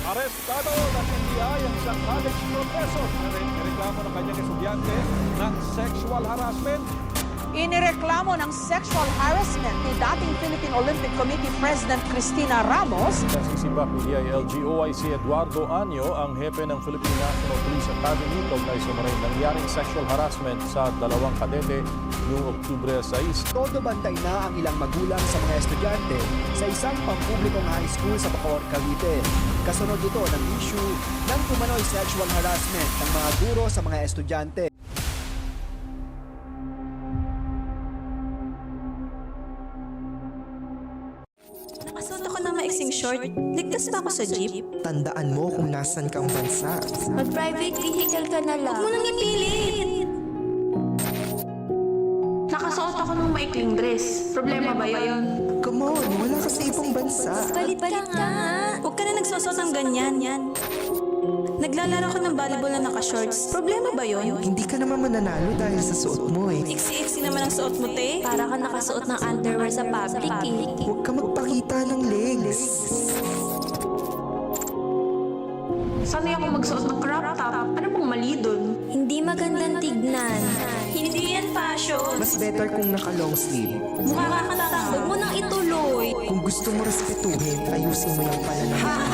Arestado ng NBI ang isang college professor na nireklamo ng kanyang estudyante ng sexual harassment. Inireklamo ng sexual harassment ni dating Philippine Olympic Committee President Cristina Ramos. Nasisimba PDI-LG OIC Eduardo Anyo, ang hepe ng Philippine National Police Academy, kaugnay sa maraming nangyaring sexual harassment sa dalawang kadete noong Oktubre 6. Todo bantay na ang ilang magulang sa mga estudyante sa isang pampublikong high school sa Bacoor, Cavite. Kasunod ito ng issue ng umano'y sexual harassment ng mga guro sa mga estudyante. Nakasuot ako ng maiksing short. Ligtas ba ako sa jeep? Tandaan mo kung nasan kang bansa. Mag-private vehicle ka na lang. Huwag mo nang ipilit! Nakasuot ako ng maikling dress. Problema ba yun? Come on, wala ka sa ibang bansa. Palit-palit ka nga! Huwag ka na nagsusot ng ganyan. Naglalaro ko ng volleyball na naka-shorts. Problema ba yun? Hindi ka naman mananalo dahil sa suot mo eh. Iksi-iksi naman ang suot mo, te. Para ka nakasuot ng underwear sa public eh. Huwag ka magpakita ng legs. Sanay ako magsuot ng crop top. Ano pong mali dun? Hindi magandang tignan. Hindi yan fashion. Mas better kung naka-long sleeve. Mukha ka katanga. Huwag mo nang ituloy. Kung gusto mo respetuhin, ayusin mo yung pananamit.